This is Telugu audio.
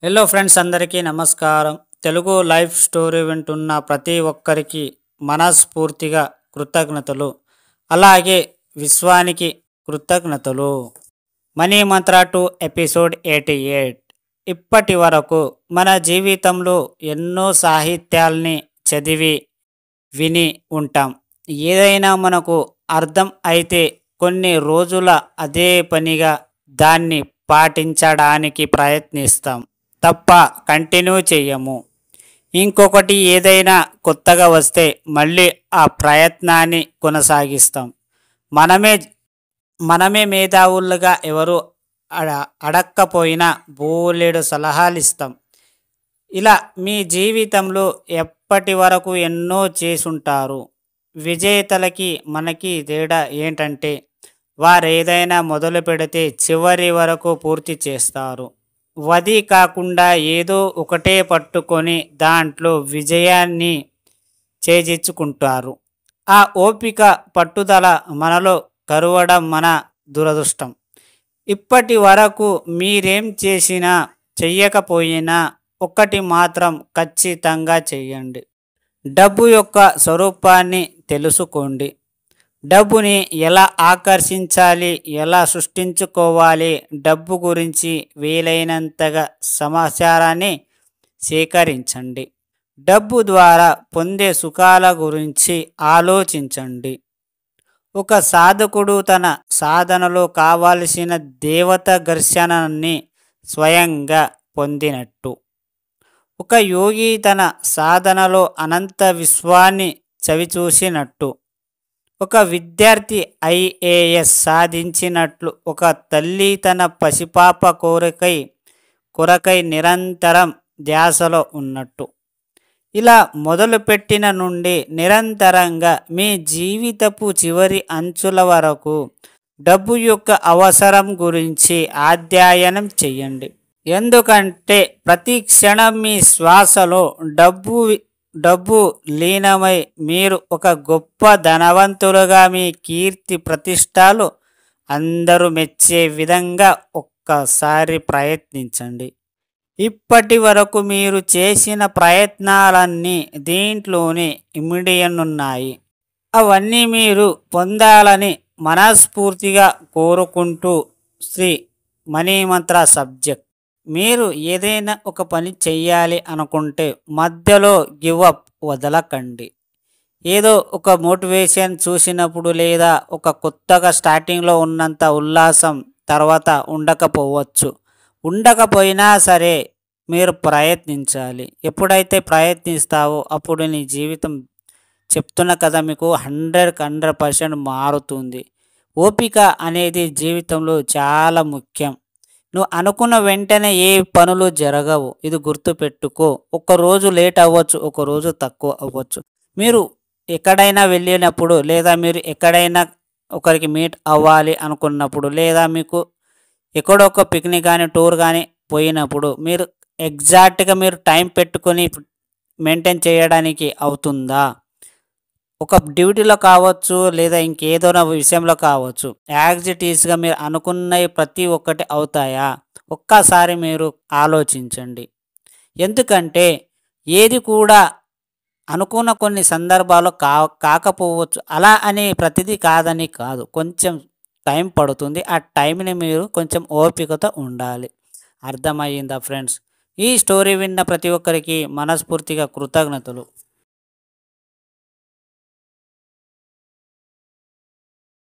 హలో ఫ్రెండ్స్, అందరికీ నమస్కారం. తెలుగు లైఫ్ స్టోరీ వింటున్న ప్రతి ఒక్కరికి మనస్ఫూర్తిగా కృతజ్ఞతలు. అలాగే విశ్వానికి కృతజ్ఞతలు. మనీ మంత్ర 2 ఎపిసోడ్ 88. ఇప్పటి వరకు మన జీవితంలో ఎన్నో సాహిత్యాల్ని చదివి విని ఉంటాం. ఏదైనా మనకు అర్థం అయితే కొన్ని రోజుల అదే పనిగా దాన్ని పాటించడానికి ప్రయత్నిస్తాం తప్ప కంటిన్యూ చేయము. ఇంకొకటి ఏదైనా కొత్తగా వస్తే మళ్ళీ ఆ ప్రయత్నాన్ని కొనసాగిస్తాం. మనమే మేధావులుగా ఎవరు అడక్కపోయినా బోలెడు సలహాలు ఇస్తాం. ఇలా మీ జీవితంలో ఎప్పటి వరకు ఎన్నో చేసుంటారు. విజేతలకి మనకి తేడా ఏంటంటే వారేదైనా మొదలు పెడితే చివరి వరకు పూర్తి చేస్తారు. వది కాకుండా ఏదో ఒకటే పట్టుకొని దాంట్లో విజయాన్ని చేజిచ్చుకుంటారు. ఆ ఓపిక పట్టుదల మనలో కరువడం మన దురదృష్టం. ఇప్పటి వరకు మీరేం చేసినా చెయ్యకపోయినా ఒకటి మాత్రం ఖచ్చితంగా చెయ్యండి. డబ్బు యొక్క స్వరూపాన్ని తెలుసుకోండి. డబ్బుని ఎలా ఆకర్షించాలి, ఎలా సృష్టించుకోవాలి, డబ్బు గురించి వీలైనంతగా సమాచారాన్ని సేకరించండి. డబ్బు ద్వారా పొందే సుఖాల గురించి ఆలోచించండి. ఒక సాధకుడు తన సాధనలో కావలసిన దేవత ఘర్షణని స్వయంగా పొందినట్టు, ఒక యోగి తన సాధనలో అనంత విశ్వాన్ని చవిచూసినట్టు, ఒక విద్యార్థి IAS సాధించినట్లు, ఒక తల్లి తన పసిపాప కొరకై నిరంతరం ధ్యాసలో ఉన్నట్టు, ఇలా మొదలుపెట్టిన నుండి నిరంతరంగా మీ జీవితపు చివరి అంచుల వరకు డబ్బు యొక్క అవసరం గురించి అధ్యయనం చెయ్యండి. ఎందుకంటే ప్రతి క్షణం మీ శ్వాసలో డబ్బు లీనమై మీరు ఒక గొప్ప ధనవంతులుగా మీ కీర్తి ప్రతిష్టలు అందరూ మెచ్చే విధంగా ఒక్కసారి ప్రయత్నించండి. ఇప్పటి వరకు మీరు చేసిన ప్రయత్నాలన్నీ దీంట్లోనే ఇమిడియనున్నాయి. అవన్నీ మీరు పొందాలని మనస్ఫూర్తిగా కోరుకుంటూ శ్రీ మనీ మంత్ర సబ్జెక్ట్. మీరు ఏదైనా ఒక పని చెయ్యాలి అనుకుంటే మధ్యలో గివ్ అప్ వదలకండి. ఏదో ఒక మోటివేషన్ చూసినప్పుడు లేదా ఒక కొత్తగా స్టార్టింగ్లో ఉన్నంత ఉల్లాసం తర్వాత ఉండకపోయినా సరే మీరు ప్రయత్నించాలి. ఎప్పుడైతే ప్రయత్నిస్తావో అప్పుడు నీ జీవితం చెప్తున్నా కదా మీకు 100% మారుతుంది. ఓపిక అనేది జీవితంలో చాలా ముఖ్యం. నువ్వు అనుకున్న వెంటనే ఏ పనులు జరగవు, ఇది గుర్తుపెట్టుకో. ఒకరోజు లేట్ అవ్వచ్చు, ఒకరోజు తక్కువ అవ్వచ్చు. మీరు ఎక్కడైనా వెళ్ళినప్పుడు లేదా మీరు ఎక్కడైనా ఒకరికి మీట్ అవ్వాలి అనుకున్నప్పుడు లేదా మీకు ఎక్కడొక పిక్నిక్ కానీ టూర్ కానీ పోయినప్పుడు మీరు ఎగ్జాక్ట్గా మీరు టైం పెట్టుకొని మెయింటైన్ చేయడానికి అవుతుందా? ఒక డ్యూటీలో కావచ్చు లేదా ఇంకేదో విషయంలో కావచ్చు, యాజ్ ఇట్ ఈస్గా మీరు అనుకున్నవి ప్రతి ఒక్కటి అవుతాయా? ఒక్కసారి మీరు ఆలోచించండి. ఎందుకంటే ఏది కూడా అనుకున్న కొన్ని సందర్భాల్లో కాకపోవచ్చు. అలా అని ప్రతిదీ కాదని కాదు, కొంచెం టైం పడుతుంది. ఆ టైంని మీరు కొంచెం ఓపికతో ఉండాలి. అర్థమయ్యిందా ఫ్రెండ్స్? ఈ స్టోరీ విన్న ప్రతి ఒక్కరికి మనస్ఫూర్తిగా కృతజ్ఞతలు.